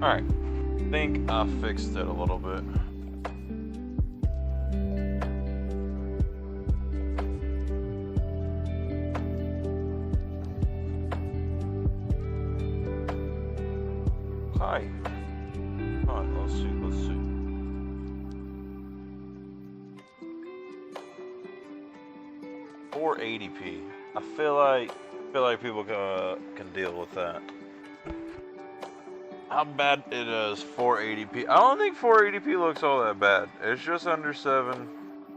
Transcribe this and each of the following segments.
Alright. I think I fixed it a little bit. Hi. Alright, let's see. 480p. I feel like people can deal with that. How bad it is 480p? I don't think 480p looks all that bad. It's just under 7,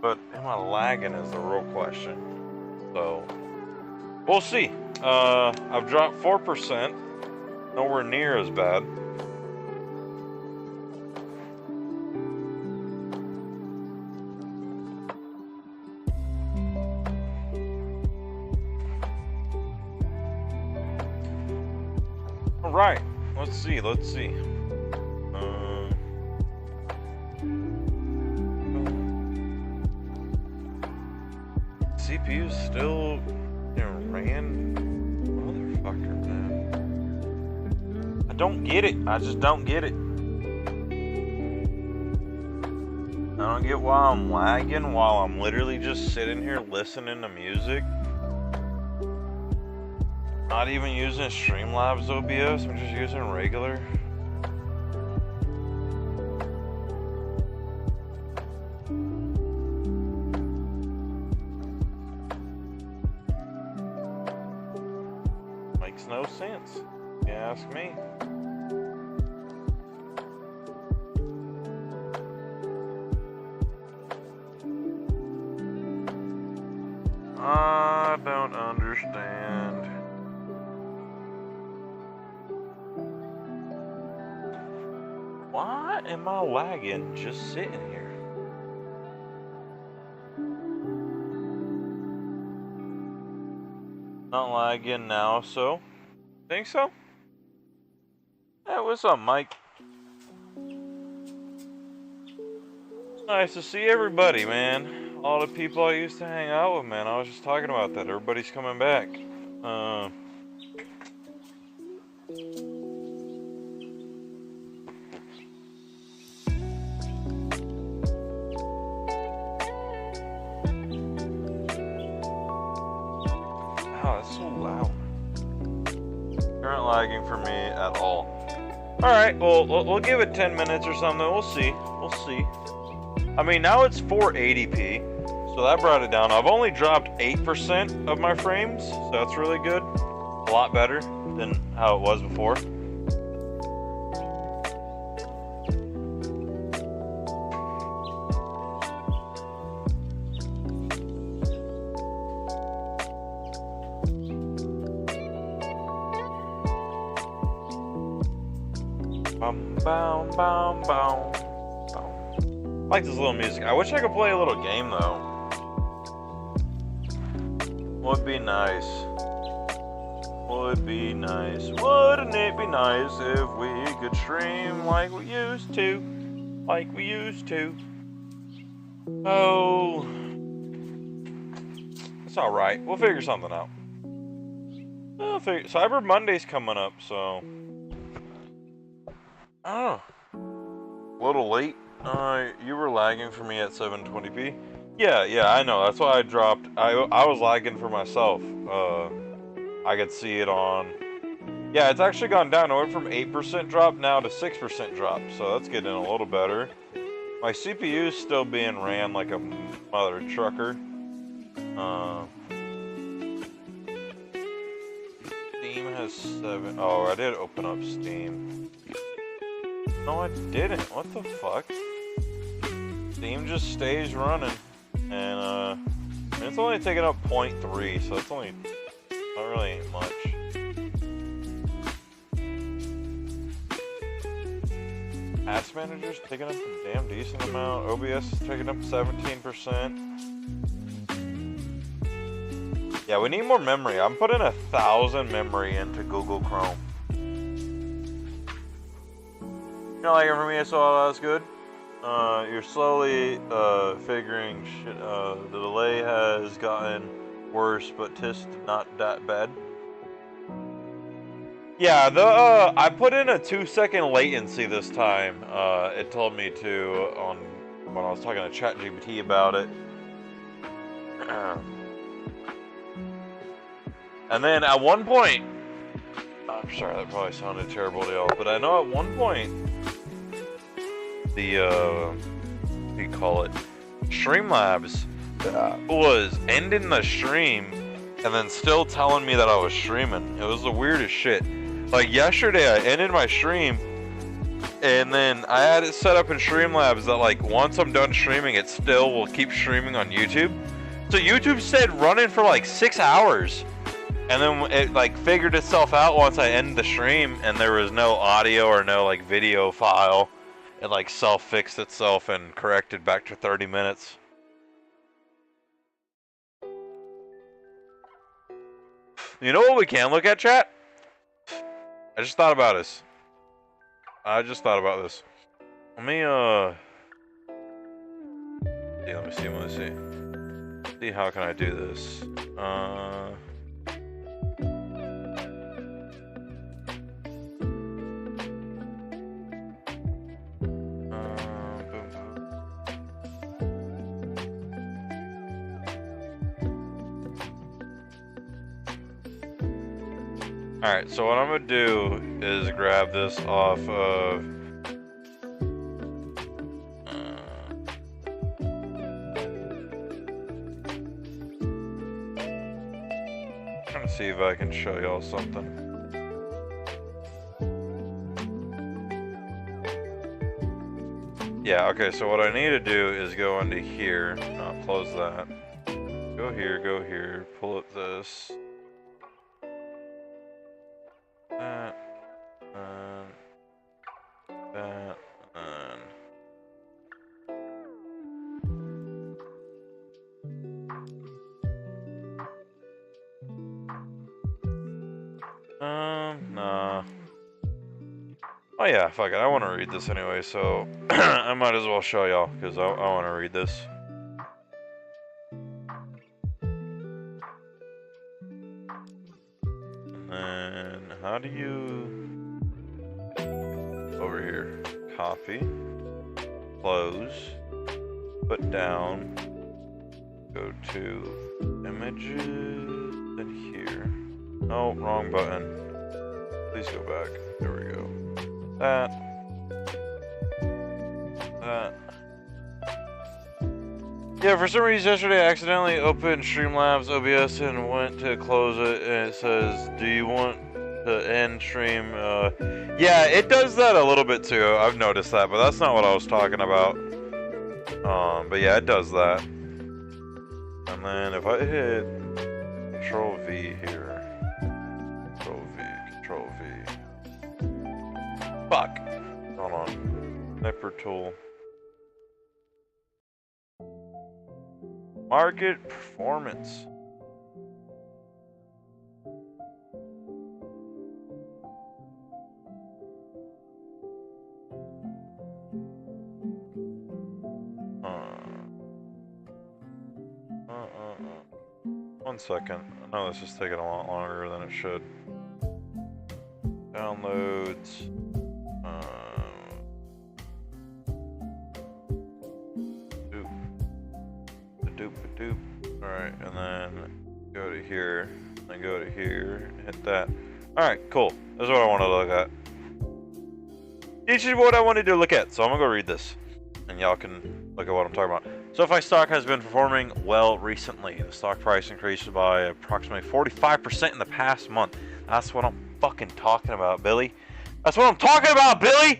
but am I lagging is the real question. So we'll see. I've dropped 4%. Nowhere near as bad. Alright, let's see. CPU's still ran. Motherfucker, man. I don't get it. I just don't get it. I don't get why I'm lagging while I'm literally just sitting here listening to music. Not even using Streamlabs OBS, I'm just using regular. Makes no sense, if you ask me. I don't understand. Why am I lagging just sitting here? Not lagging now, so? Think so? Hey, what's up, Mike? Nice to see everybody, man. All the people I used to hang out with, man. I was just talking about that. Everybody's coming back. That's so loud. Current lagging for me at all. Alright, well, we'll give it 10 minutes or something. We'll see. I mean, now it's 480p, so that brought it down. I've only dropped 8% of my frames, so that's really good. A lot better than how it was before. I like this little music. I wish I could play a little game though. Would be nice. Wouldn't it be nice if we could stream like we used to? Oh, it's alright. We'll figure something out. Cyber Monday's coming up, so. Oh. A little late. You were lagging for me at 720p. Yeah, I know. That's why I dropped. I was lagging for myself. I could see it on. Yeah, it's actually gone down. It went from 8% drop now to 6% drop. So that's getting a little better. My CPU is still being ran like a mother trucker. Steam has 7. Oh, I did open up Steam. No, I didn't. What the fuck? Steam just stays running, and it's only taking up 0.3, so it's only not really much. Task Manager's taking up a damn decent amount. OBS is taking up 17%. Yeah, we need more memory. I'm putting 1,000 memory into Google Chrome. You know, like for me, so that's good. You're slowly figuring shit. The delay has gotten worse, but tisk not that bad. Yeah, I put in a 2-second latency this time. It told me to on when I was talking to ChatGPT about it. And then at one point, I'm sorry, that probably sounded terrible to y'all, but I know at one point the what do you call it? Streamlabs was ending the stream and then still telling me that I was streaming. It was the weirdest shit. Like yesterday, I ended my stream, and then I had it set up in Streamlabs that like once I'm done streaming, it still will keep streaming on YouTube. So YouTube said running for like 6 hours, and then it like figured itself out once I ended the stream, and there was no audio or no like video file. It like self-fixed itself and corrected back to 30 minutes. You know what we can look at, chat? I just thought about this. Let me, let me see. See, how can I do this? Alright, so what I'm gonna do is grab this off of trying to see if I can show y'all something. Yeah, okay, so what I need to do is go into here, close that. Go here, pull up this. That, nah. Oh yeah, fuck it, I want to read this anyway, so I might as well show y'all, because I want to read this. How do you, over here, copy, close, put down, go to images, and here. Oh, wrong button. Please go back. There we go. That. Yeah, for some reason yesterday I accidentally opened Streamlabs OBS and went to close it, and it says, do you want to end stream? Yeah, it does that a little bit too. I've noticed that, but that's not what I was talking about. But yeah, it does that. And then if I hit Control V here, Control V. Fuck. Hold on. Sniper tool. Market performance. One second. I know this is taking a lot longer than it should. Downloads. Doop. Alright, and then go to here, and go to here, hit that. Alright, cool. This is what I want to look at. This is what I wanted to look at, so I'm gonna go read this, and y'all can look at what I'm talking about. SoFi stock has been performing well recently. The stock price increased by approximately 45% in the past month. That's what I'm fucking talking about, Billy. That's what I'm talking about, Billy!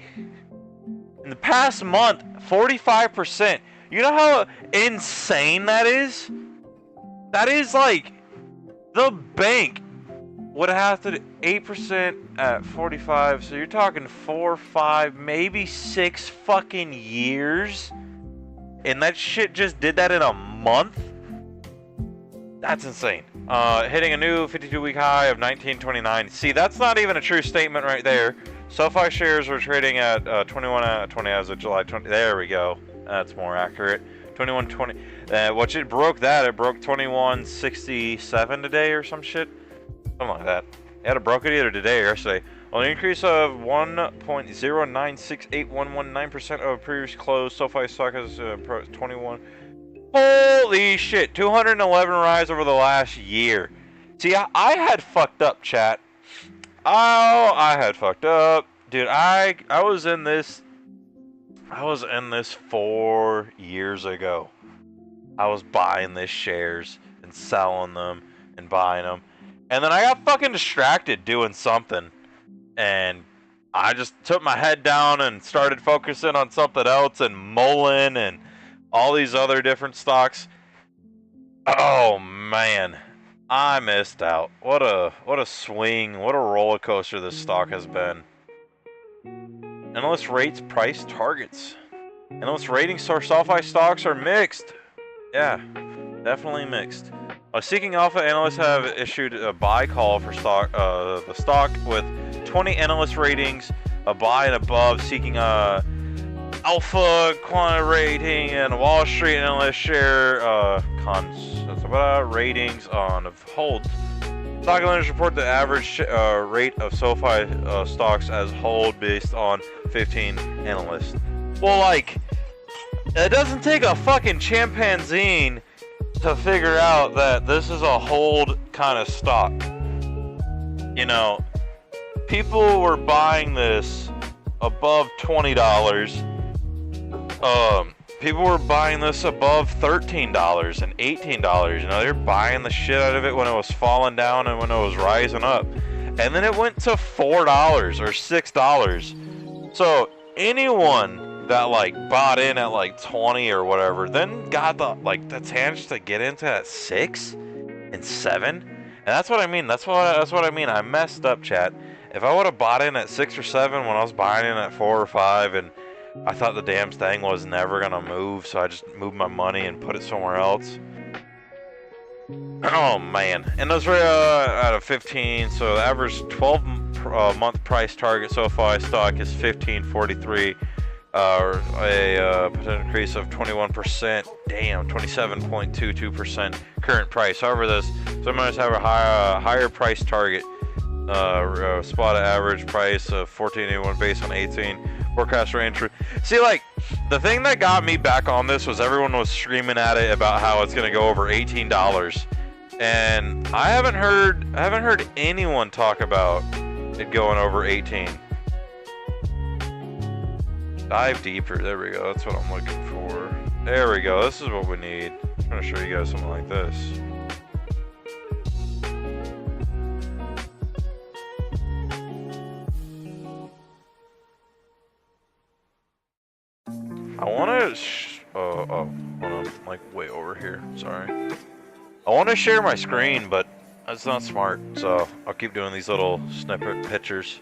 In the past month, 45%. You know how insane that is? That is like, the bank would have to do 8% at 45, so you're talking 4, 5, maybe 6 fucking years? And that shit just did that in a month? That's insane. Hitting a new 52-week high of 1929. See, that's not even a true statement right there. SoFi shares were trading at 21.20 as of July 20. There we go. That's more accurate. 21.20. Which it broke that. It broke 21.67 today or some shit. Something like that. They had a broke it either today or yesterday. On an increase of 1.0968119% of previous closed, SoFi stock has 21. Holy shit, 211 rise over the last year. See, I had fucked up, chat. Oh, I had fucked up. Dude, I was in this 4 years ago. I was buying these shares and selling them and buying them. And then I got fucking distracted doing something. And I just took my head down and started focusing on something else and mulling and all these other different stocks. Oh man, I missed out. What a swing, what a roller coaster this stock has been. Analyst rates, price, targets. Analyst ratings for SoFi stocks are mixed. Yeah, definitely mixed. Seeking Alpha analysts have issued a buy call for the stock with 20 analyst ratings, a buy and above, seeking Alpha quant rating, and Wall Street analyst share ratings on hold. Stock analysts report the average rate of SoFi stocks as hold based on 15 analysts. Well, like, it doesn't take a fucking chimpanzee to figure out that this is a hold kind of stock. You know, people were buying this above $20. People were buying this above $13 and $18. You know, they're buying the shit out of it when it was falling down and when it was rising up. And then it went to $4 or $6. So anyone that like bought in at like 20 or whatever, then got the chance to get into at 6 and 7, and that's what I mean. That's what I mean. I messed up, chat. If I would have bought in at 6 or 7 when I was buying in at 4 or 5, and I thought the damn thing was never gonna move, so I just moved my money and put it somewhere else. Oh man, and those were out of 15. So the average 12-month price target SoFi stock is 1543. A potential increase of 21%. Damn, 27.22% current price. However, some others have a higher price target. Spot average price of 1481 based on 18. Forecast range. See, like, the thing that got me back on this was everyone was screaming at it about how it's gonna go over $18, and I haven't heard anyone talk about it going over 18. Dive deeper. There we go. That's what I'm looking for. There we go. This is what we need. I'm trying to show you guys something like this. I want to. Hold on. I'm like way over here. Sorry. I want to share my screen, but that's not smart. So I'll keep doing these little snippet pictures.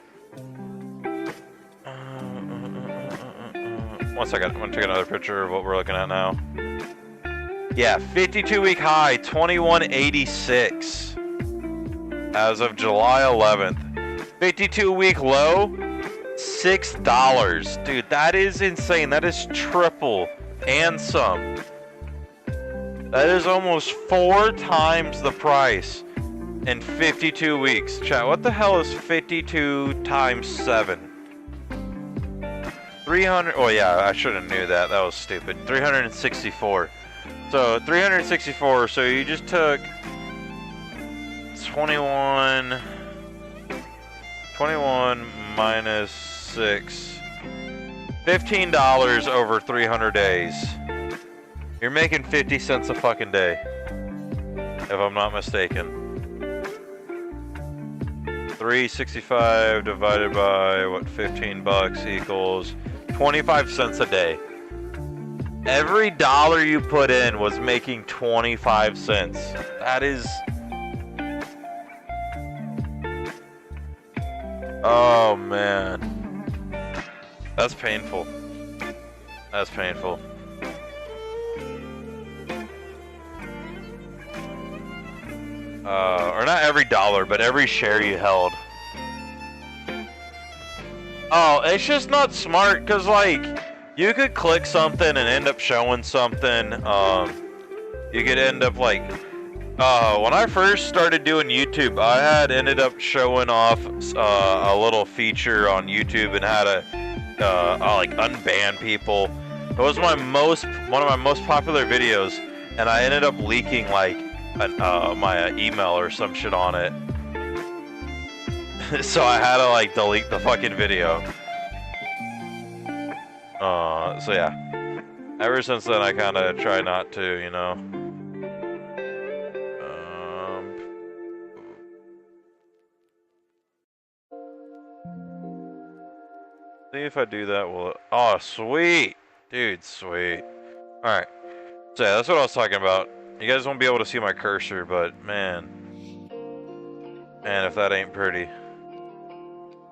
One second, I'm gonna take another picture of what we're looking at now. Yeah, 52-week high, 2186 as of July 11th. 52-week low, $6. Dude, that is insane. That is triple and some. That is almost 4 times the price in 52 weeks. Chat, what the hell is 52 times 7? 300. Oh yeah, I should have knew that. That was stupid. 364. So 364. So you just took 21 minus 6. $15 over 300 days. You're making 50 cents a fucking day, if I'm not mistaken. 365 divided by what? 15 bucks equals 25 cents a day. Every dollar you put in was making 25 cents. That is... Oh man. That's painful. That's painful. Or not every dollar, but every share you held. Oh, it's just not smart, because, like, you could click something and end up showing something. You could end up, like, When I first started doing YouTube, I had ended up showing off a little feature on YouTube and how to like unban people. It was one of my most popular videos, and I ended up leaking like my email or some shit on it. So I had to like delete the fucking video. So yeah. Ever since then, I kind of try not to, you know. See if I do that. Well, oh, sweet, dude, sweet. All right. So yeah, that's what I was talking about. You guys won't be able to see my cursor, but man, if that ain't pretty.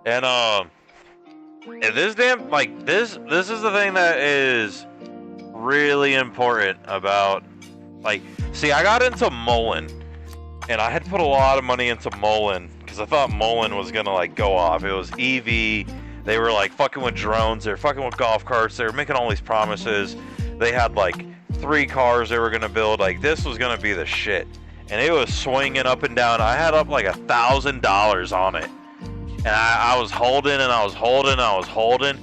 And this damn this is the thing that is really important about, like, see, I got into Mullen, and I had put a lot of money into Mullen because I thought Mullen was gonna like go off. It was EV. They were like fucking with drones. They were fucking with golf carts. They were making all these promises. They had like 3 cars they were gonna build. Like, this was gonna be the shit, and it was swinging up and down. I had up like $1,000 on it, and I was holding and I was holding and I was holding.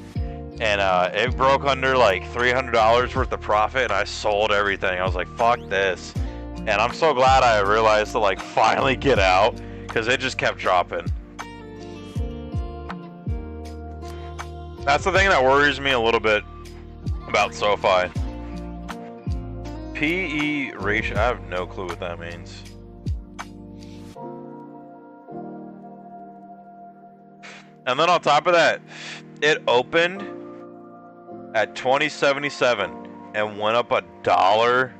And it broke under like $300 worth of profit, and I sold everything. I was like, fuck this. And I'm so glad I realized to like finally get out, because it just kept dropping. That's the thing that worries me a little bit about SoFi. PE ratio, I have no clue what that means. And then on top of that, it opened at 2077 and went up $1.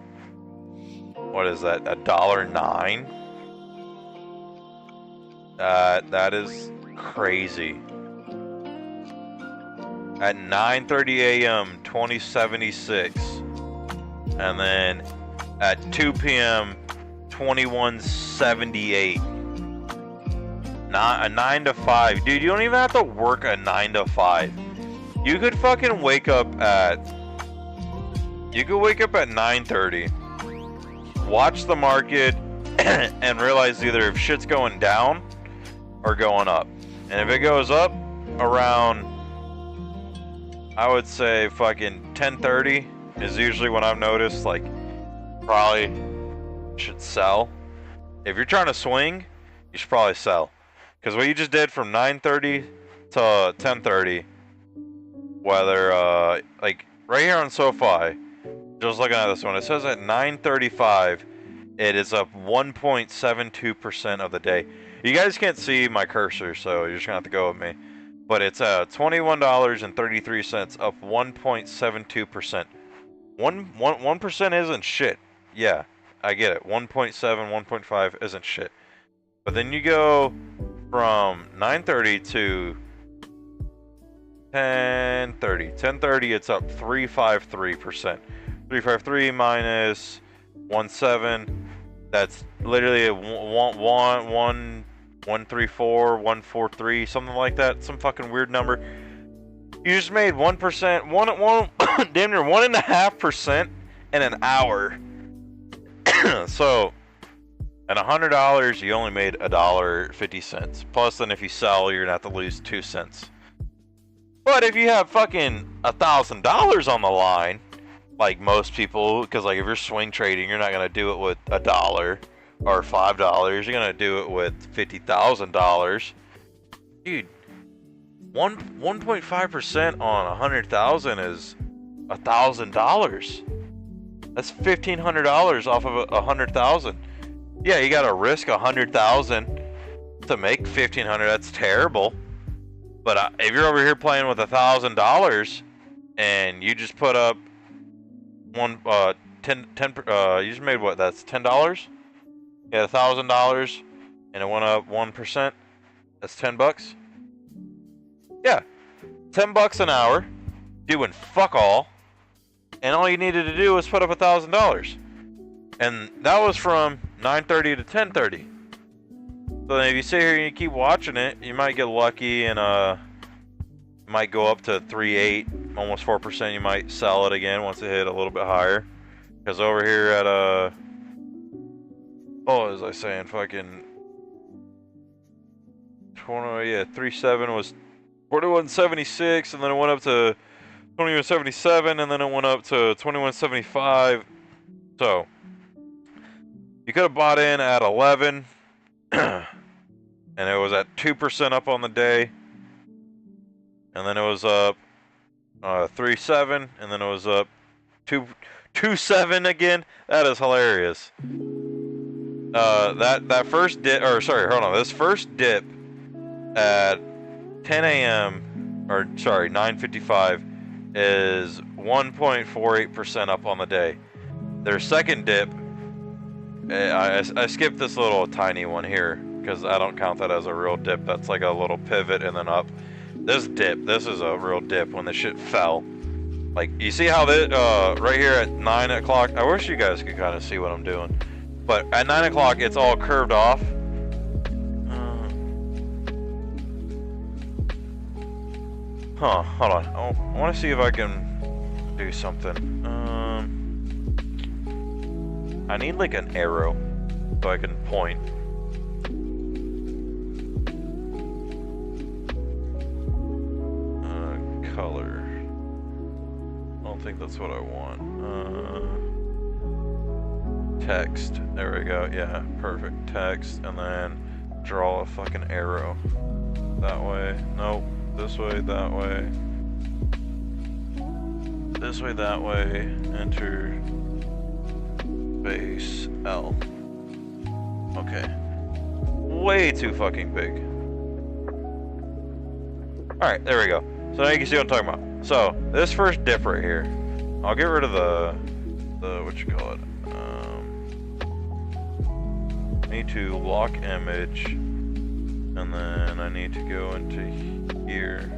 What is that? $1.09? That is crazy. At 9:30 a.m. 2076, and then at 2 p.m. 2178. A 9 to 5, dude. You don't even have to work a 9 to 5. You could fucking wake up at 9:30, watch the market, and realize either if shit's going down or going up. And if it goes up around, I would say fucking 10:30 is usually when I've noticed, like, probably should sell. If you're trying to swing, you should probably sell. Because what you just did from 9:30 to 10:30, whether, like, right here on SoFi, just looking at this one, it says at 9:35, it is up 1.72% of the day. You guys can't see my cursor, so you're just gonna have to go with me. But it's $21.33, up 1.72%. 1% isn't shit. Yeah, I get it. 1.7, 1.5 isn't shit. But then you go from 9:30 to 10:30. 10:30, it's up 353%. 353 minus 17. That's literally a 134, 143, something like that. Some fucking weird number. You just made 1%, damn near 1.5% in an hour. So, at $100, you only made $1.50. Plus, then if you sell, you're gonna have to lose 2 cents. But if you have fucking $1,000 on the line, like most people, because like if you're swing trading, you're not gonna do it with $1 or $5. You're gonna do it with $50,000. Dude, 1.5% on 100,000 is $1,000. That's $1,500 off of 100,000. Yeah, you gotta risk 100,000 to make 1,500. That's terrible. But if you're over here playing with $1,000 and you just put up you just made what? That's $10. Yeah, $1,000, and it went up 1%. That's $10. Yeah, $10 an hour, doing fuck all, and all you needed to do was put up $1,000, and that was from 9:30 to 10:30. So then if you sit here and you keep watching it, you might get lucky and might go up to 3.8, almost 4%. You might sell it again once it hit a little bit higher, because over here at Oh, as I saying, fucking 20, yeah, 37 was 41.76, and then it went up to 21.77, and then it went up to 21.75. So you could have bought in at 11, and it was at 2% up on the day, and then it was up 3.7, and then it was up 2.7 again. That is hilarious. That first dip, or sorry, hold on. This first dip at 10 a.m. or sorry, 9:55 is 1.48% up on the day. Their second dip, I skipped this little tiny one here because I don't count that as a real dip. That's like a little pivot and then up. This dip, this is a real dip when the shit fell. Like, you see how this, right here at 9 o'clock, I wish you guys could kind of see what I'm doing. But at 9 o'clock, it's all curved off. Hold on. Oh, I want to see if I can do something. I need like an arrow so I can point. Color. I don't think that's what I want. Text. There we go. Yeah, perfect. Text, and then draw a fucking arrow. That way. Nope. This way, that way. This way, that way. Enter space L. Okay. Way too fucking big. Alright, there we go. So now you can see what I'm talking about. So, this first dip right here. I'll get rid of the what you call it? I need to lock image. And then I need to go into here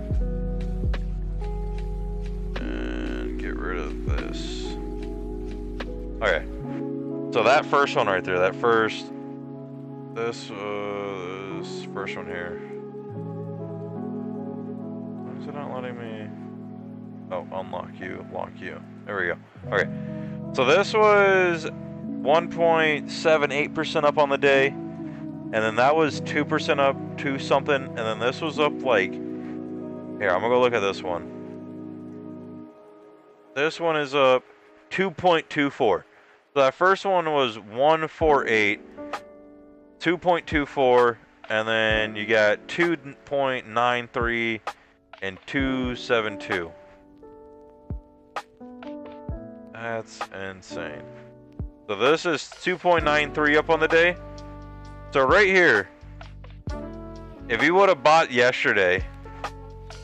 and get rid of this. Okay, so that first one right there, this first one here. Why is it not letting me? Oh, unlock you, lock you. There we go. Okay, so this was 1.78% up on the day. And then that was 2% up to something, and then this was up like, here, I'm gonna go look at this one. This one is up 2.24. So that first one was 148, 2.24, and then you got 2.93 and 2.72. That's insane. So this is 2.93 up on the day. So right here, if you would have bought yesterday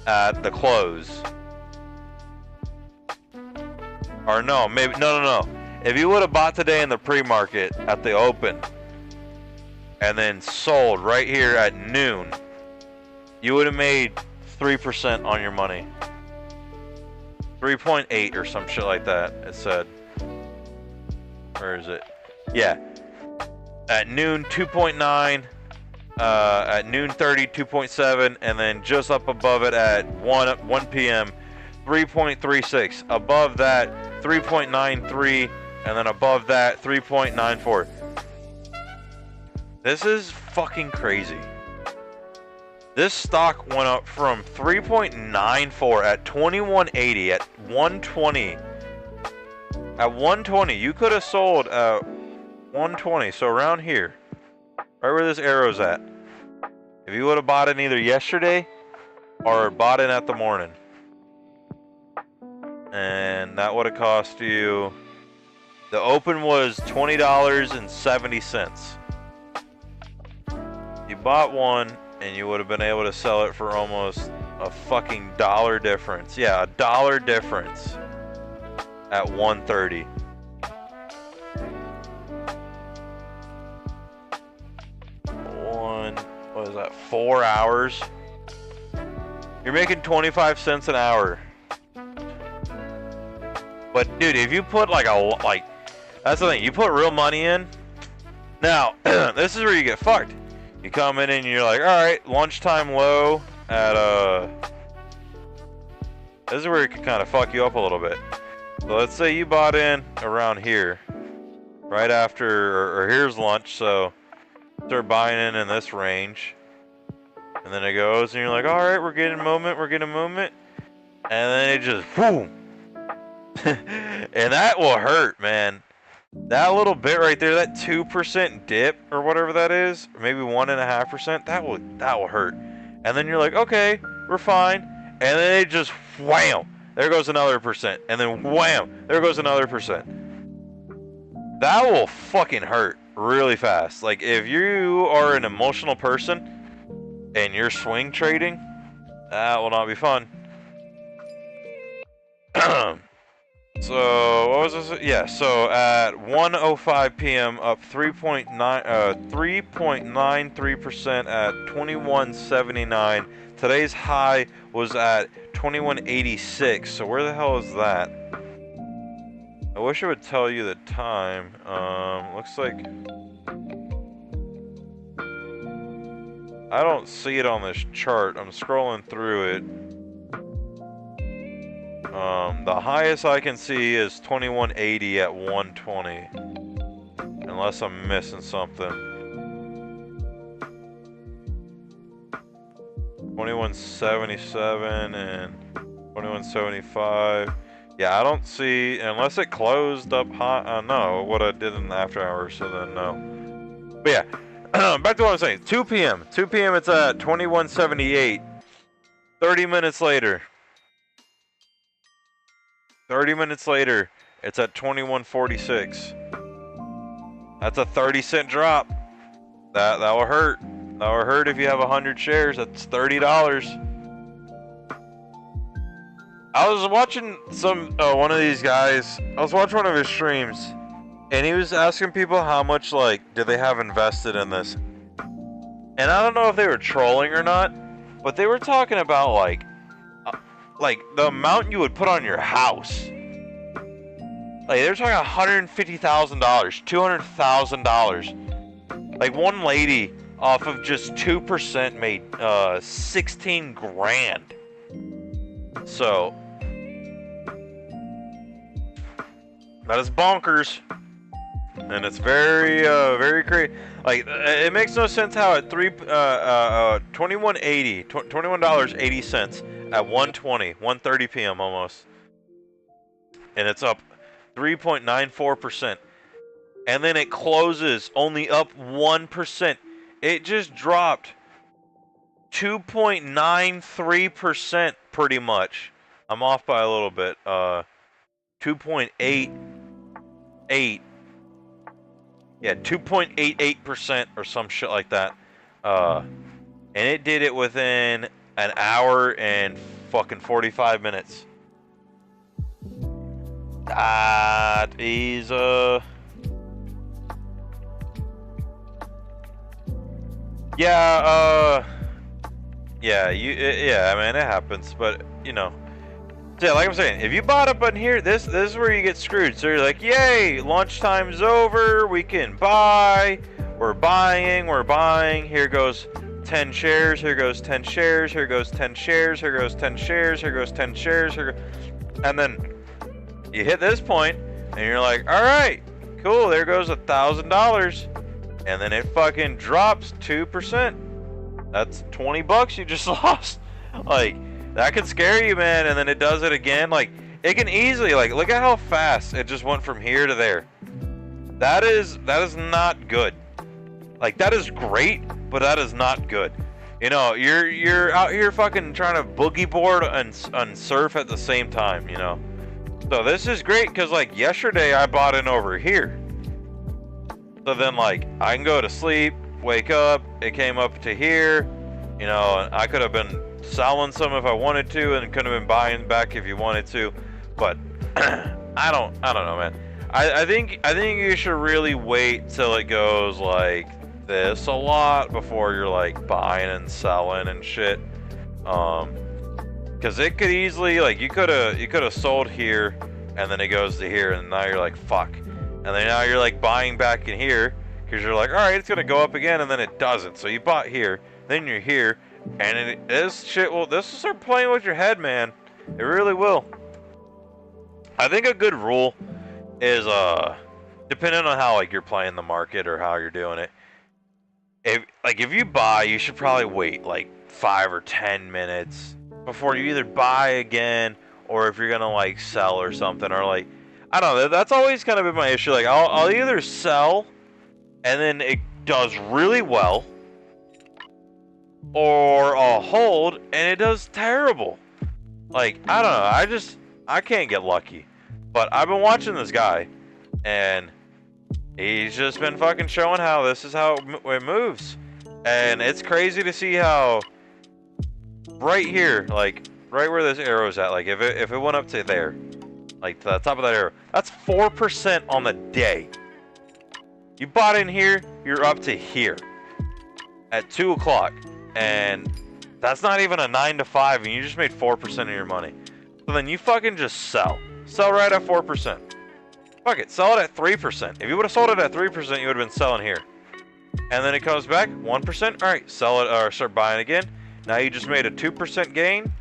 at the close, or no, maybe, no. If you would have bought today in the pre-market at the open, and then sold right here at noon, you would have made 3% on your money. 3.8 or some shit like that, it said. Where is it? Yeah. At noon, 2.9. At noon 30, 2.7. And then just up above it at 1 p.m., 3.36. Above that, 3.93. And then above that, 3.94. This is fucking crazy. This stock went up from 3.94 at 2180 at 120. At 120, you could have sold at 120, so around here, right where this arrow's at. If you would have bought it either yesterday or bought it at the morning, and that would have cost you, the open was $20.70. You bought one, and you would have been able to sell it for almost a fucking dollar difference. Yeah, $1 difference at 130. What is that, 4 hours? You're making 25 cents an hour. But dude, if you put like that's the thing, you put real money in. Now, this is where you get fucked. You come in and you're like, alright, lunchtime low at this is where it can kind of fuck you up a little bit. So let's say you bought in around here. right after, or here's lunch, so start buying in this range. And then it goes, and you're like, all right, we're getting a moment, and then it just boom. And that will hurt, man. That little bit right there, that 2% dip or whatever that is, or maybe 1.5%, that will hurt. And then you're like, okay, we're fine. And then it just wham, there goes another percent. And then wham, there goes another percent. That will fucking hurt really fast. Like, if you are an emotional person and you're swing trading, that will not be fun. So, what was this? Yeah, so at 1:05 p.m. up 3.93% at 21.79. Today's high was at 21.86. So where the hell is that? I wish it would tell you the time. Looks like I don't see it on this chart. I'm scrolling through it. The highest I can see is 2180 at 120. Unless I'm missing something. 2177 and 2175. Yeah, I don't see, unless it closed up high. No, what I did in the after hours, so then no. But yeah, back to what I was saying. 2 p.m. 2 p.m. it's at 2178. 30 minutes later. 30 minutes later, it's at 2146. That's a 30-cent drop. That will hurt. That will hurt if you have 100 shares. That's $30. I was watching one of these guys. I was watching one of his streams, and he was asking people how much, like, do they have invested in this. And I don't know if they were trolling or not, but they were talking about, like the amount you would put on your house. Like, they're talking $150,000, $200,000. Like, one lady off of just 2% made 16 grand. So that is bonkers, and it's very very crazy. Like, it makes no sense how at $21.80 at 1:30 p.m. almost, and it's up 3.94%, and then it closes only up 1%. It just dropped 2.93% pretty much. I'm off by a little bit. 2.88. Yeah, 2.88% or some shit like that. And it did it within an hour and fucking 45 minutes. That is yeah, yeah, man, it happens, but you know. So yeah, like I'm saying, if you bought up on here, this is where you get screwed. So you're like, yay, lunchtime's over, we can buy. We're buying. Here goes 10 shares, here goes 10 shares, here goes 10 shares, here goes 10 shares, here goes 10 shares, and then you hit this point, and you're like, all right, cool, there goes $1,000, and then it fucking drops 2%. That's $20 you just lost. Like, that can scare you, man. And then it does it again. Like, it can easily, like, look at how fast it just went from here to there. That is not good. Like, that is great, but that is not good. You know, you're out here fucking trying to boogie board and surf at the same time, you know. So this is great because, like, yesterday I bought in over here. So then, like, I can go to sleep, wake up, it came up to here, you know, and I could have been selling some if I wanted to, and could have been buying back if you wanted to, but I don't know, man. I think you should really wait till it goes like this a lot before you're like buying and selling and shit. Because it could easily, like, you could have sold here, and then it goes to here, and now you're like, fuck, and then now you're like buying back in here because you're like, all right, it's gonna go up again, and then it doesn't. So you bought here, then you're here. And this will start playing with your head, man. It really will. I think a good rule is, depending on how like you're playing the market or how you're doing it. If you buy, you should probably wait like 5 or 10 minutes before you either buy again, or if you're gonna like sell or something, or like I don't know. That's always kind of been my issue. Like I'll either sell and then it does really well, or I'll hold and it does terrible. Like I don't know. I can't get lucky. But I've been watching this guy, and he's just been fucking showing how this is how it moves. And it's crazy to see how right here, like right where this arrow's at, like if it went up to there, like to the top of that arrow, that's 4% on the day. You bought in here, you're up to here at 2 o'clock, and that's not even a 9 to 5, and you just made 4% of your money. So then you fucking just sell. Sell right at 4%. Fuck it, sell it at 3%. If you would have sold it at 3%, you would have been selling here. And then it comes back, 1%. Alright, sell it or start buying again. Now you just made a 2% gain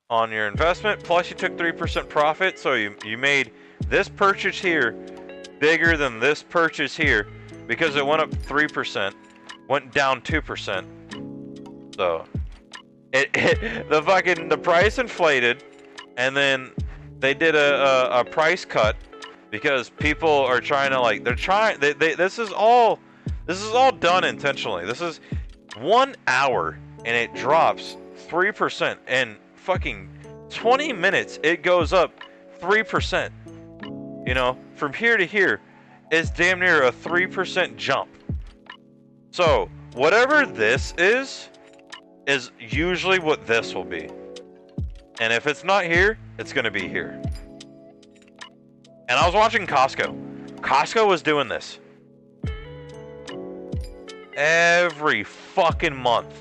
on your investment, plus you took 3% profit, so you made this purchase here bigger than this purchase here because it went up 3%, went down 2%. So the price inflated, and then they did a price cut because people are trying to like this is all done intentionally. This is 1 hour and it drops 3%, and fucking 20 minutes it goes up 3%. You know, from here to here is damn near a 3% jump. So whatever this is usually what this will be. And if it's not here, it's going to be here. And I was watching Costco. Costco was doing this every fucking month.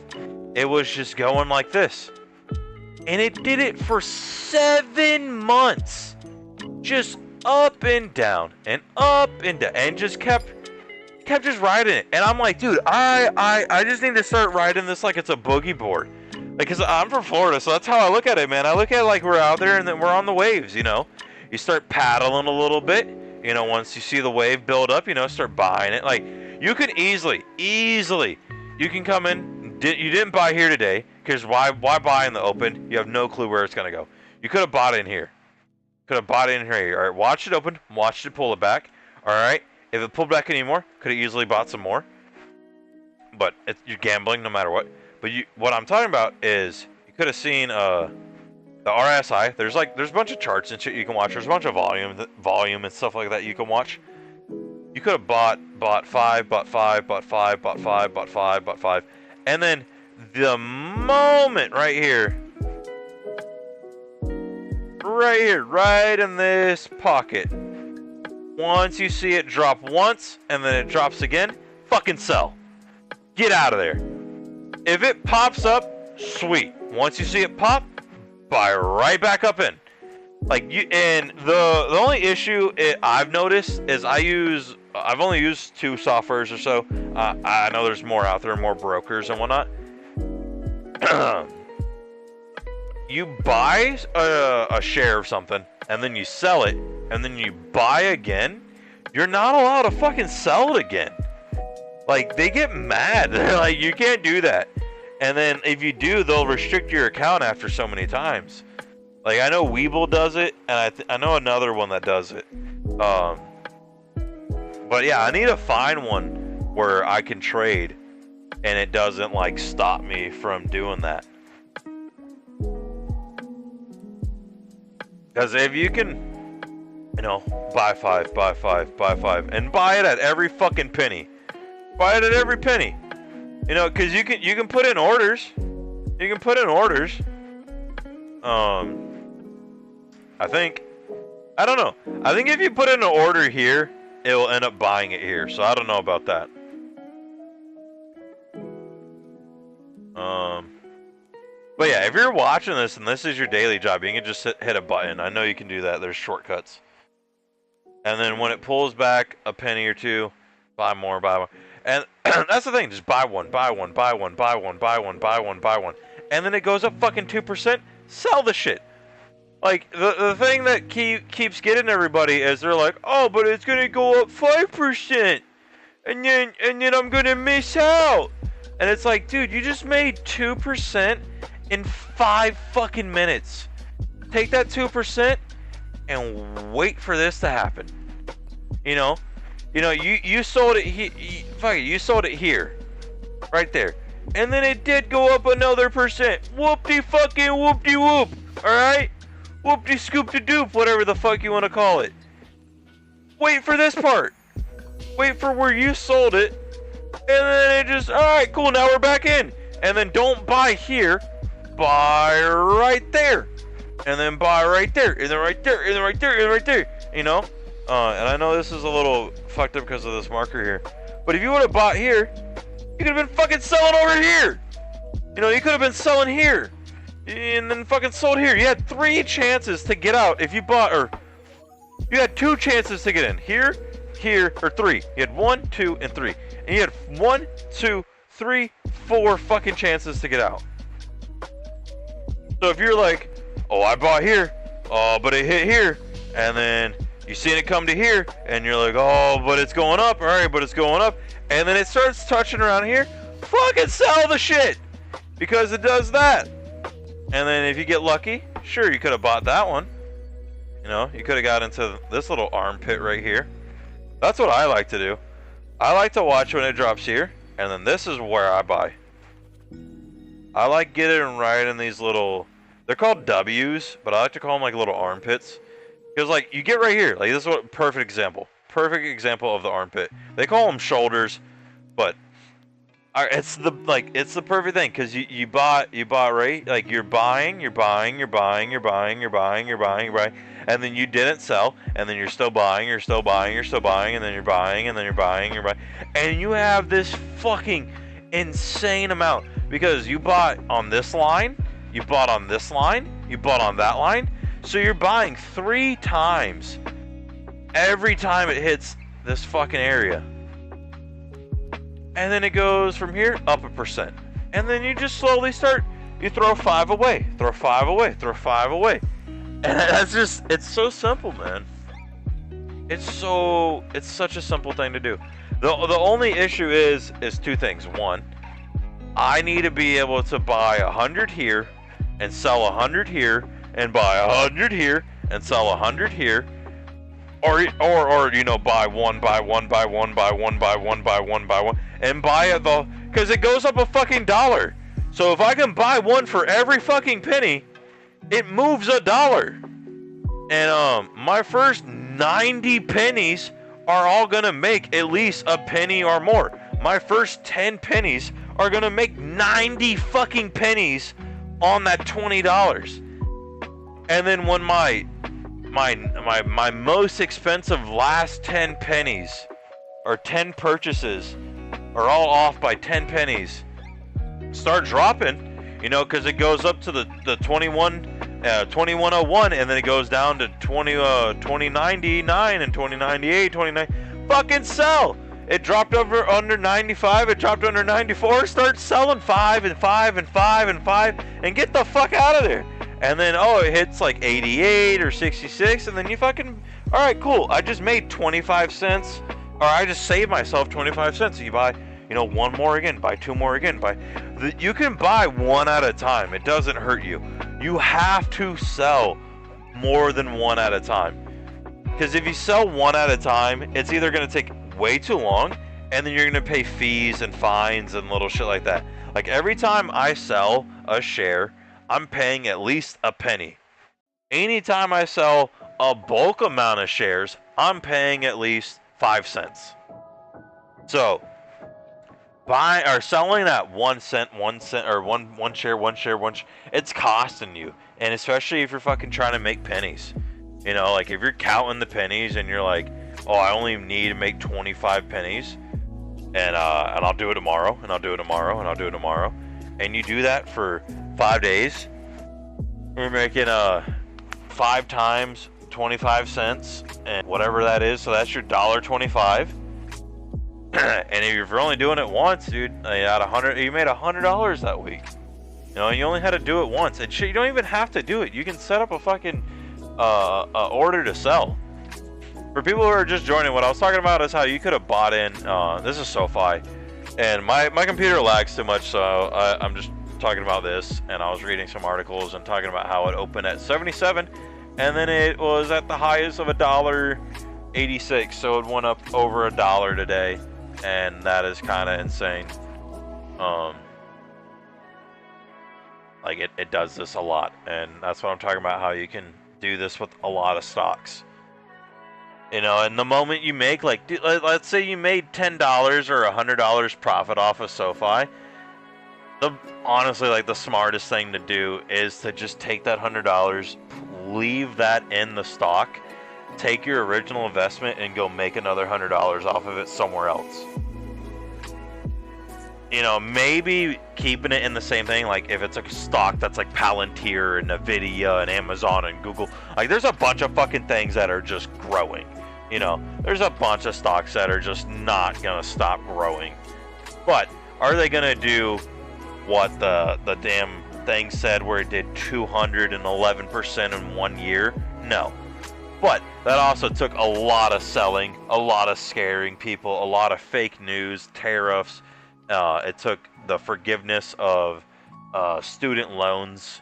It was just going like this. And it did it for 7 months. Just up and down and up and down, and just kept just riding it. And I'm like, dude, I just need to start riding this like it's a boogie board. Like, cause I'm from Florida, so that's how I look at it, man. I look at it like we're out there and then we're on the waves, you know. You start paddling a little bit, you know, once you see the wave build up, you know, start buying it. Like, you could easily, you can come in, you didn't buy here today, because why buy in the open? You have no clue where it's going to go. You could have bought in here. Could have bought in here. All right, watch it open, watch it pull it back. All right, if it pulled back anymore, could have easily bought some more. But you're gambling no matter what. But what I'm talking about is you could have seen the RSI. There's a bunch of charts and shit you can watch. There's a bunch of volume and stuff like that you can watch. You could have bought 5, bought 5, bought 5, bought 5, bought 5, bought 5, and then the moment right here, right in this pocket, once you see it drop once and then it drops again, fucking sell. Get out of there. If it pops up, sweet. Once you see it pop, buy right back up in. Like and the only issue I've noticed is I've only used 2 softwares or so. I know there's more out there, more brokers and whatnot. You buy a share of something and then you sell it and then you buy again. You're not allowed to fucking sell it again. Like, they get mad. They're like, you can't do that. And then if you do, they'll restrict your account after so many times. Like, I know Weeble does it, and I know another one that does it. But yeah, I need to find one where I can trade and it doesn't, like, stop me from doing that. Because if you can, you know, buy 5, buy 5, buy 5, and buy it at every fucking penny. Buy it at every penny. You know, because you can put in orders. You can put in orders. I think. I don't know. I think if you put in an order here, it will end up buying it here. So I don't know about that. But yeah, if you're watching this and this is your daily job, you can just hit a button. I know you can do that. There's shortcuts. And then when it pulls back a penny or two, buy more, buy more. And that's the thing, just buy one, buy one, buy one, buy one, buy one, buy one, buy one. And then it goes up fucking 2%, sell the shit. Like, the thing that keeps getting everybody is they're like, oh, but it's gonna go up 5%, and then I'm gonna miss out. And it's like, dude, you just made 2% in 5 fucking minutes. Take that 2% and wait for this to happen. You know, you sold it. Fuck it, you sold it here, right there, and then it did go up another percent. Whoop-de fucking whoop-de whoop. All right, whoop-de scoop-de doop, whatever the fuck you want to call it. Wait for this part. Wait for where you sold it, and then it just, all right, cool. Now we're back in, and then don't buy here. Buy right there, and then buy right there, and then right there, and then right there, and then right there. You know. And I know this is a little fucked up because of this marker here, but if you would have bought here, you could have been fucking selling over here. You know, you could have been selling here, and then fucking sold here. You had 3 chances to get out if you bought, or you had 2 chances to get in. Here, or 3. You had 1, 2, and 3, and you had 1, 2, 3, 4 fucking chances to get out. So if you're like, oh, I bought here, oh, but it hit here, and then you seen it come to here, and you're like, oh, but it's going up. All right, but it's going up. And then it starts touching around here. Fucking sell the shit, because it does that. And then if you get lucky, sure, you could have bought that one. You know, you could have got into this little armpit right here. That's what I like to do. I like to watch when it drops here, and then this is where I buy. I like getting right in these little, they're called W's, but I like to call them like little armpits. Because, like, you get right here. Like, this is what perfect example of the armpit. They call them shoulders, but it's the perfect thing. Because you bought right. Like, you're buying, and then you didn't sell, and then you're still buying, and then you're buying, and you have this fucking insane amount because you bought on this line, you bought on this line, you bought on that line. So you're buying 3 times every time it hits this fucking area. And then it goes from here up 1%. And then you just slowly start, you throw 5 away, throw 5 away, throw 5 away. And that's just, it's so simple, man. It's such a simple thing to do. The only issue is 2 things. 1, I need to be able to buy 100 here and sell 100 here, and buy 100 here and sell 100 here, or you know, buy one, and buy it though, because it goes up a fucking $1. So if I can buy one for every fucking penny, it moves $1. And my first 90 pennies are all gonna make at least a penny or more. My first 10 pennies are gonna make 90 fucking pennies on that $20. And then when my most expensive last 10 pennies or 10 purchases are all off by 10 pennies start dropping, you know, because it goes up to the 2101, and then it goes down to 2099 and 2098, 29. Fucking sell. It dropped under 95. It dropped under 94. Start selling 5 and 5 and 5 and 5 and get the fuck out of there. And then, oh, it hits like 88 or 66, and then you fucking, all right, cool. I just made 25 cents, or I just saved myself 25 cents. So you buy, you know, 1 more again, buy 2 more again, you can buy 1 at a time. It doesn't hurt you. You have to sell more than 1 at a time. Because if you sell 1 at a time, it's either going to take way too long, and then you're going to pay fees and fines and little shit like that. Like, every time I sell a share, I'm paying at least a penny. Anytime I sell a bulk amount of shares, I'm paying at least 5 cents. So, buying or selling that 1 cent, or one share, it's costing you. And especially if you're fucking trying to make pennies. You know, like if you're counting the pennies and you're like, oh, I only need to make 25 pennies, and I'll do it tomorrow, and I'll do it tomorrow, and I'll do it tomorrow. And you do that for 5 days, you're making 5 times 25 cents and whatever that is, so that's your $1.25. And if you're only doing it once, dude, you made $100 that week. You know, and you only had to do it once. And shit, you don't even have to do it. You can set up a fucking order to sell. For people who are just joining, what I was talking about is how you could have bought in. This is SoFi, and my computer lags too much, so I'm just talking about this. And I was reading some articles and talking about how it opened at 77, and then it was at the highest of $1.86, so it went up over $1 today, and that is kind of insane. Like it does this a lot, and that's what I'm talking about. How you can do this with a lot of stocks. You know, and the moment you make, like, let's say you made $10 or $100 profit off of SoFi, honestly, like, the smartest thing to do is to just take that $100, leave that in the stock, take your original investment, and go make another $100 off of it somewhere else. You know, maybe keeping it in the same thing, like if it's a stock that's like Palantir and Nvidia and Amazon and Google, like there's a bunch of fucking things that are just growing. You know, there's a bunch of stocks that are just not gonna stop growing. But are they gonna do what the damn thing said, where it did 211% in 1 year? No. But that also took a lot of selling, a lot of scaring people, a lot of fake news, tariffs. It took the forgiveness of student loans.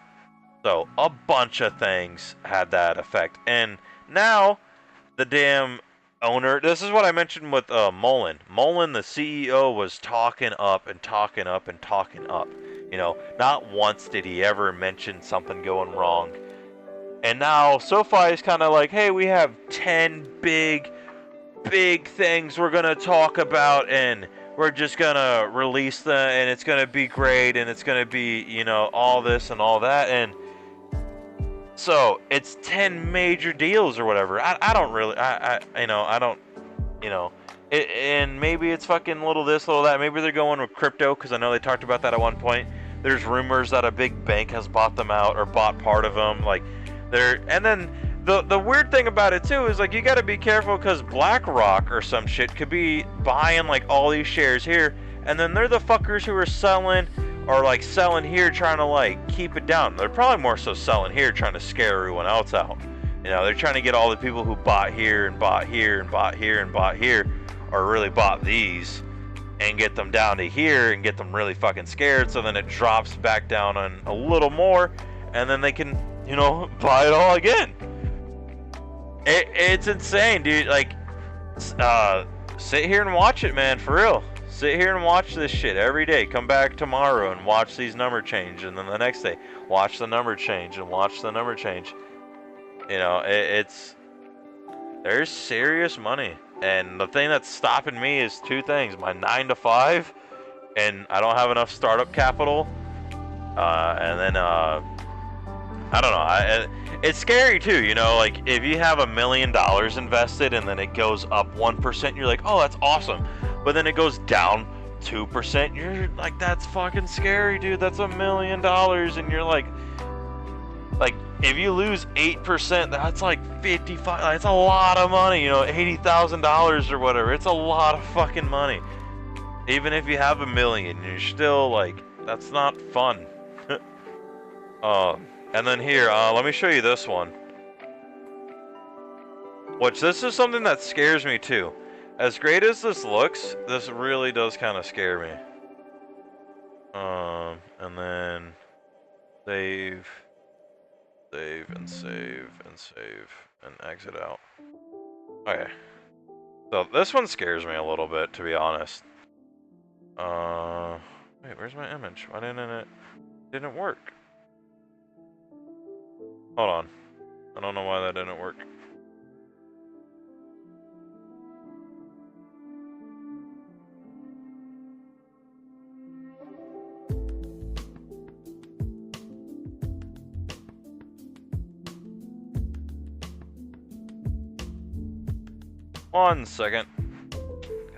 So a bunch of things had that effect. And now the damn owner, this is what I mentioned with Mullen. Mullen, the CEO, was talking up and talking up and talking up. You know, not once did he ever mention something going wrong. And now SoFi is kind of like, hey, we have 10 big things we're going to talk about, and we're just gonna release them, and it's gonna be great, and it's gonna be, you know, all this and all that. And so it's 10 major deals or whatever. I don't really, you know, I don't, you know, and maybe it's fucking little this, little that. Maybe they're going with crypto, because I know they talked about that at one point. There's rumors that a big bank has bought them out or bought part of them. Like, and then the weird thing about it too is, like, you got to be careful, because BlackRock or some shit could be buying like all these shares here, and then they're the fuckers who are selling, or like selling here trying to like keep it down. They're probably more so selling here trying to scare everyone else out. You know, they're trying to get all the people who bought here and bought here and bought here and bought here, or really bought these, and get them down to here and get them really fucking scared, so then it drops back down on a little more, and then they can, you know, buy it all again. It's insane, dude. Like, sit here and watch it, man, for real. Sit here and watch this shit every day. Come back tomorrow and watch these numbers change, and then the next day, watch the number change and watch the number change. You know, there's serious money. And the thing that's stopping me is two things: my 9 to 5, and I don't have enough startup capital. And then, I don't know. It's scary too, you know, like if you have $1 million invested and then it goes up 1%, you're like, oh, that's awesome. But then it goes down 2%, you're like, that's fucking scary, dude. That's $1 million. And you're like if you lose 8%, that's like 55. That's a lot of money, you know, $80,000 or whatever. It's a lot of fucking money. Even if you have $1 million, you're still like, that's not fun. And then here, let me show you this one. Which, this is something that scares me too. As great as this looks, this really does kind of scare me. And then save, and save, and save, and exit out. Okay. So this one scares me a little bit, to be honest. Wait, where's my image? Why didn't work? Hold on. I don't know why that didn't work. One second.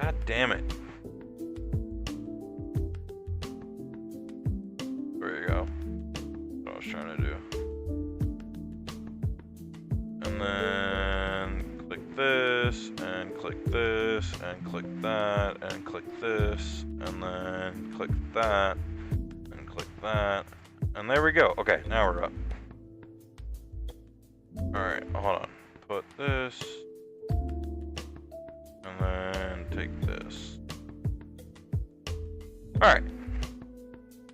God damn it. There you go. What I was trying to do. And then click this, and click this, and click that, and click this, and then click that, and click that. And there we go. Okay, now we're up. Alright, hold on. Put this. And then take this. Alright.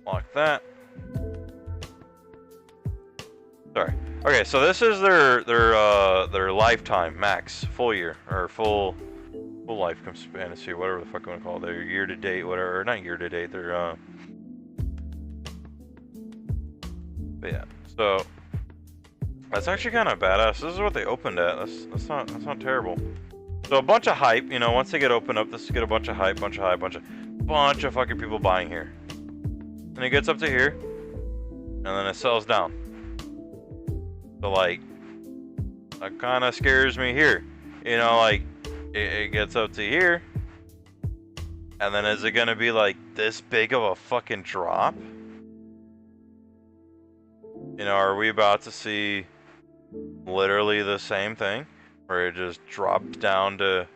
Lock that. Sorry. Okay, so this is their lifetime max, full year, or full life expectancy, whatever the fuck you want to call it. Their year to date, whatever, not year to date. Their but yeah. So that's actually kind of badass. This is what they opened at. That's not terrible. So a bunch of hype, you know. Once they get opened up, this get a bunch of hype, bunch of fucking people buying here. And it gets up to here, and then it sells down. So like, that kind of scares me here. You know, like, it gets up to here, and then is it gonna be like this big of a fucking drop? You know, are we about to see literally the same thing, where it just drops down to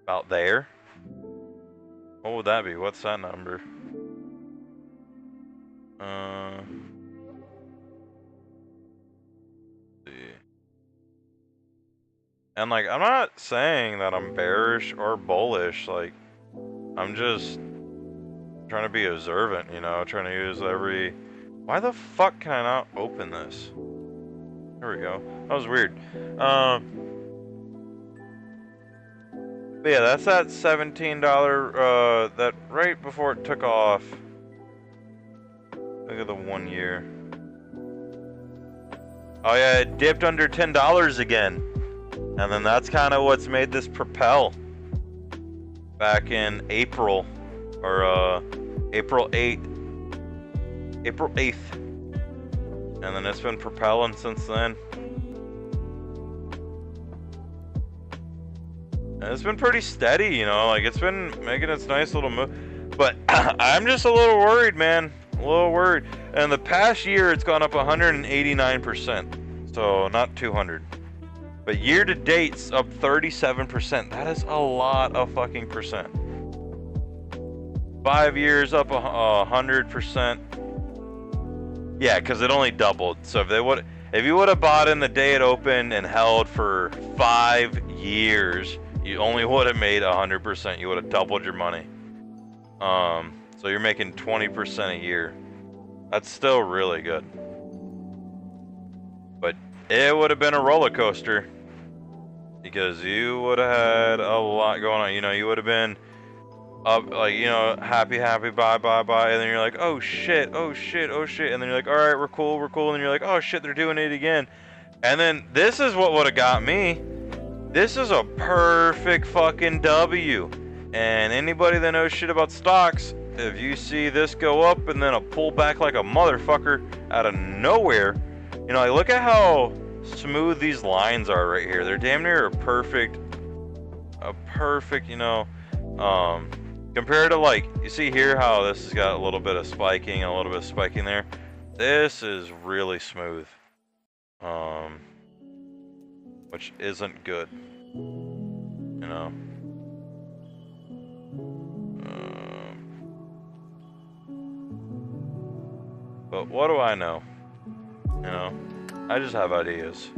about there? What would that be? What's that number? And like, I'm not saying that I'm bearish or bullish, like, I'm just trying to be observant, you know, trying to use every... Why the fuck can I not open this? There we go. That was weird. But yeah, that's that $17, that right before it took off. Look at the 1 year. Oh yeah, it dipped under $10 again. And then that's kind of what's made this propel. Back in April, or April 8th. April 8th. And then it's been propelling since then. And it's been pretty steady, you know, like it's been making its nice little move. But I'm just a little worried, man. A little worried. And the past year, it's gone up 189%. So not 200. But year to date's up 37%. That is a lot of fucking percent. 5 years up 100%. Yeah, because it only doubled. So if you would have bought in the day it opened and held for 5 years, you only would have made 100%. You would have doubled your money. So you're making 20% a year. That's still really good. But it would have been a roller coaster. Because you would have had a lot going on. You know, you would have been up, like, you know, happy, buy. And then you're like, oh shit. And then you're like, all right, we're cool. And then you're like, oh shit, they're doing it again. And then this is what would have got me. This is a perfect fucking W. And anybody that knows shit about stocks, if you see this go up and then a pull back like a motherfucker out of nowhere, you know, like, look at how smooth these lines are right here. They're damn near a perfect, you know, compared to, like, you see here how this has got a little bit of spiking and a little bit of spiking there. This is really smooth, which isn't good, you know. But what do I know? You know, I just have ideas.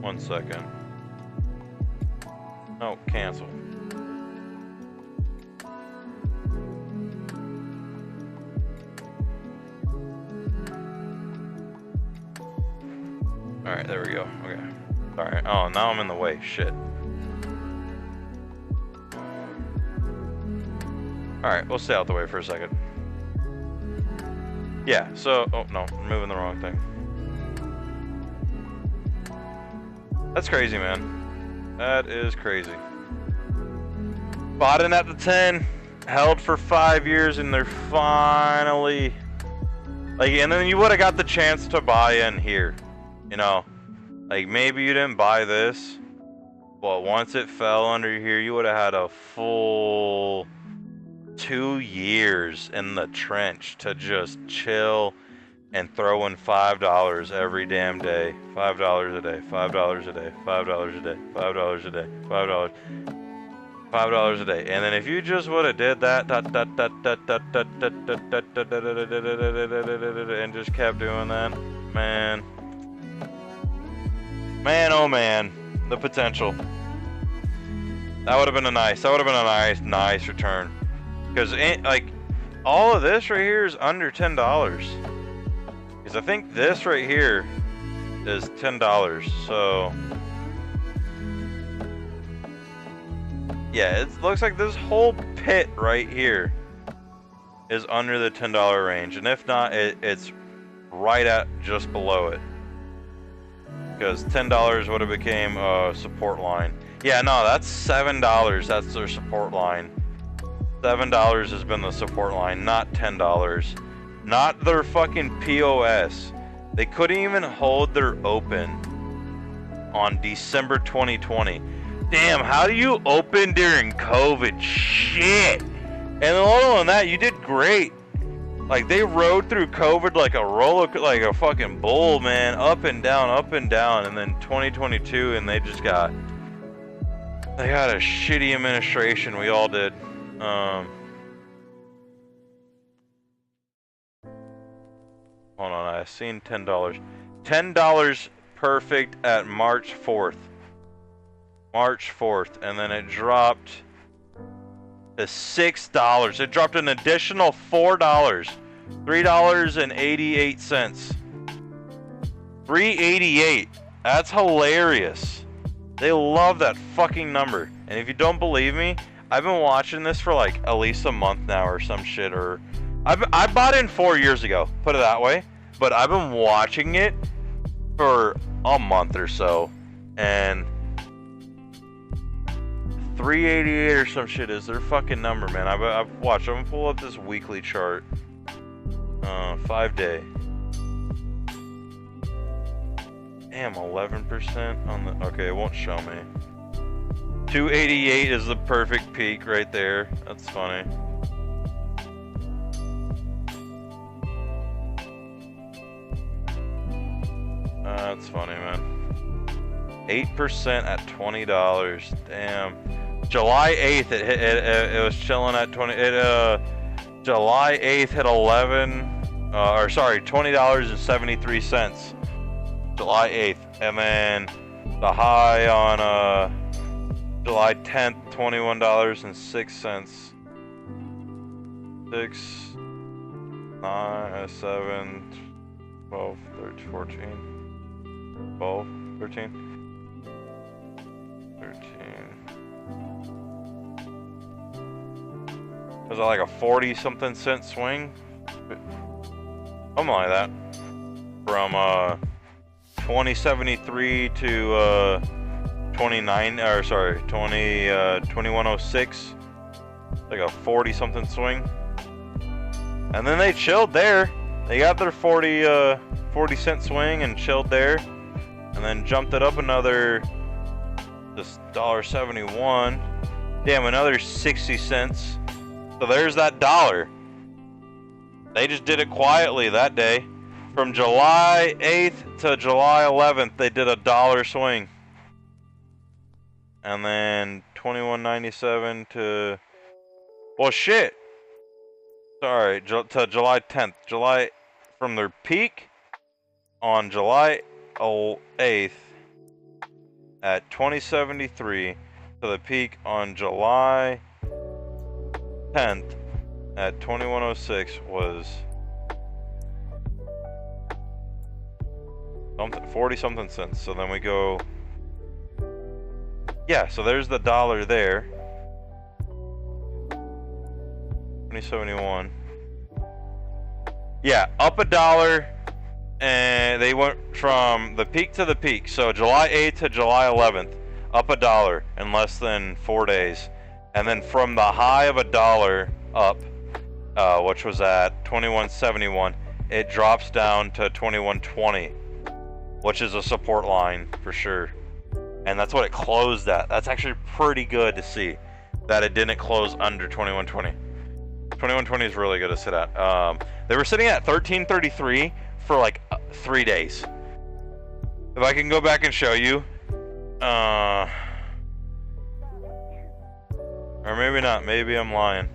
One second. Oh, cancel. Alright, there we go. Okay. Alright. Oh, now I'm in the way. Shit. Alright, we'll stay out the way for a second. Yeah, so... Oh, no. I'm moving the wrong thing. That's crazy, man. That is crazy. Bought in at the 10. Held for 5 years, and they're finally... Like, and then you would have got the chance to buy in here. You know? Like, maybe you didn't buy this. But once it fell under here, you would have had a full... 2 years in the trench to just chill and throw in $5 every damn day. $5 a day, $5 a day, $5 a day, $5 a day, $5. $5 a day. And then if you just would have did that, and just kept doing that, man. Man, oh man, the potential. That would have been a nice, nice return. Because, like, all of this right here is under $10. Because I think this right here is $10, so... Yeah, it looks like this whole pit right here is under the $10 range. And if not, it's right at just below it. Because $10 would have became a support line. Yeah, no, that's $7. That's their support line. $7 has been the support line, not $10. Not their fucking POS. They couldn't even hold their open on December 2020. Damn, how do you open during COVID? Shit. And other than that, you did great. Like, they rode through COVID like a like a fucking bull, man. Up and down, and then 2022, and they got a shitty administration. We all did. Hold on, I seen $10. $10 perfect at March 4th. March 4th, and then it dropped to $6. It dropped an additional $4. $3.88. $3.88. That's hilarious. They love that fucking number. And if you don't believe me, I've been watching this for like at least a month now or some shit. Or I bought in 4 years ago, put it that way. But I've been watching it for a month or so, and 388 or some shit is their fucking number, man. I've watched. I'm gonna pull up this weekly chart. 5-day. Damn, 11% on the. Okay, it won't show me. 288 is the perfect peak right there. That's funny. That's funny, man. 8% at $20. Damn. July 8th, it was chilling at 20. July 8th hit 20.73. July 8th, and then the high on July 10th, $21.06. 6, 9, 7, 12, 13, 14, 12, 13. Was that like a 40-something cent swing? Something like that. From 2073 to 2106. Like a 40-something swing. And then they chilled there. They got their 40-cent swing and chilled there. And then jumped it up another this $1.71. Damn, another 60 cents. So there's that dollar. They just did it quietly that day. From July 8th to July 11th, they did a $1 swing. And then 21.97 to... Well, shit. Sorry, to July 10th. From their peak on July 8th at 2073 to the peak on July 10th at 2106 was 40-something cents. So then we go, yeah, so there's the dollar there. 2071. Yeah, up $1, and they went from the peak to the peak. So July 8th to July 11th, up $1 in less than 4 days. And then from the high of $1 up, which was at 2171, it drops down to 2120, which is a support line for sure. And that's what it closed at. That's actually pretty good to see that it didn't close under 2120. 2120 is really good to sit at. They were sitting at 1333 for like 3 days. If I can go back and show you, Or maybe not. Maybe I'm lying.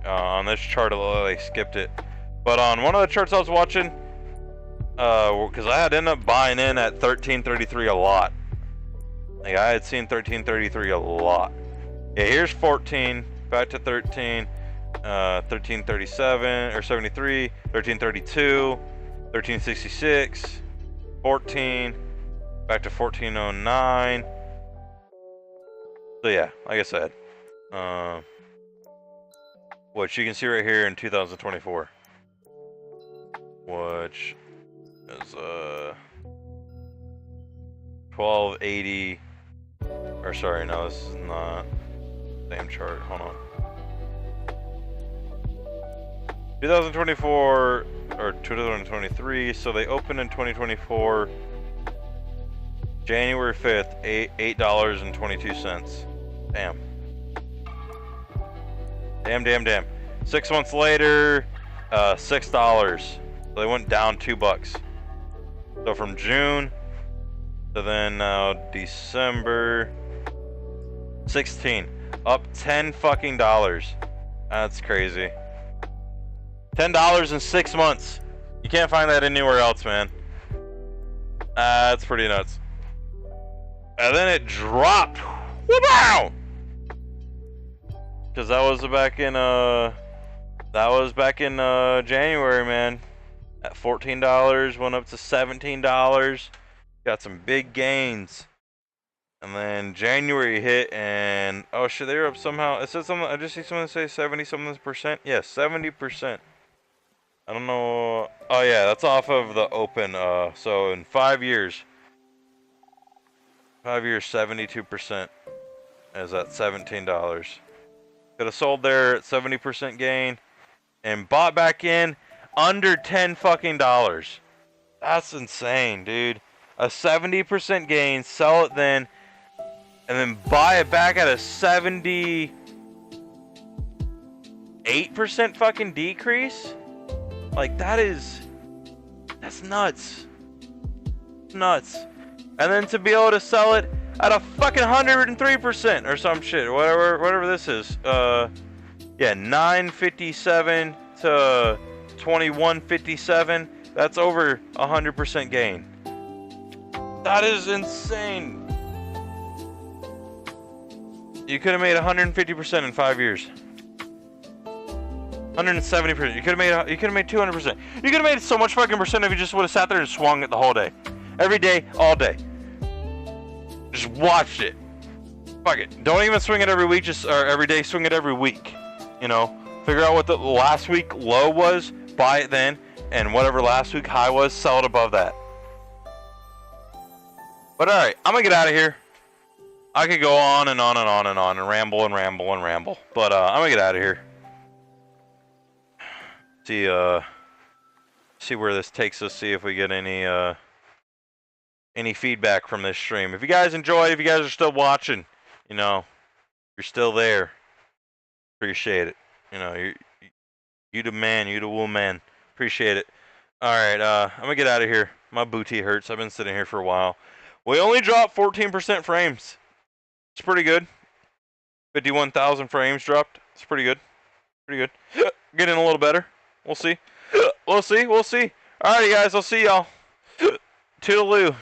On this chart, I skipped it. But on one of the charts I was watching, because I had ended up buying in at 1333 a lot. Like, I had seen 1333 a lot. Yeah, here's 14, back to 13, 1337, or 73, 1332, 1366, 14, back to 1409. So yeah, like I said, which you can see right here in 2024, which is 1280, or sorry, no, this is not the same chart. Hold on. 2024 or 2023, so they opened in 2024, January 5th, $8.22. Damn. Damn. 6 months later, $6. So they went down $2. So from June to then now December 16, up 10 fucking dollars. That's crazy. $10 in 6 months. You can't find that anywhere else, man. That's pretty nuts. And then it dropped. Wow! Because that was back in January, man. At $14, went up to $17. Got some big gains. And then January hit, and oh shit, they were up somehow. It said something. I just see someone say 70-something%. Yeah, 70%. I don't know. Oh yeah, that's off of the open. So in 5 years, 72% is at $17. Could have sold there at 70% gain, and bought back in under 10 fucking dollars. That's insane, dude. A 70% gain, sell it then, and then buy it back at a 78% fucking decrease. Like, that's nuts. It's nuts. And then to be able to sell it at a fucking 103% or some shit, whatever this is. Yeah, 957 to 2157. That's over 100% gain. That is insane. You could have made 150% in 5 years. 170%. You could have made 200%. You could have made so much fucking percent if you just would have sat there and swung it the whole day, every day, all day. Just watched it. Fuck it. Don't even swing it every week. Or every day. Swing it every week. You know, figure out what the last week low was, buy it then, and whatever last week high was, sell it above that. But all right, I'm gonna get out of here. I could go on and on and on and on and ramble and ramble and ramble, but I'm gonna get out of here. See where this takes us. See if we get any feedback from this stream. If you guys enjoyed, if you guys are still watching, you know, you're still there. Appreciate it. You know, you the man, you the woman. Appreciate it. All right, I'm gonna get out of here. My booty hurts. I've been sitting here for a while. We only dropped 14% frames. It's pretty good. 51,000 frames dropped. It's pretty good. Pretty good. Getting a little better. We'll see. We'll see. Alrighty, guys. I'll see y'all. Toodaloo.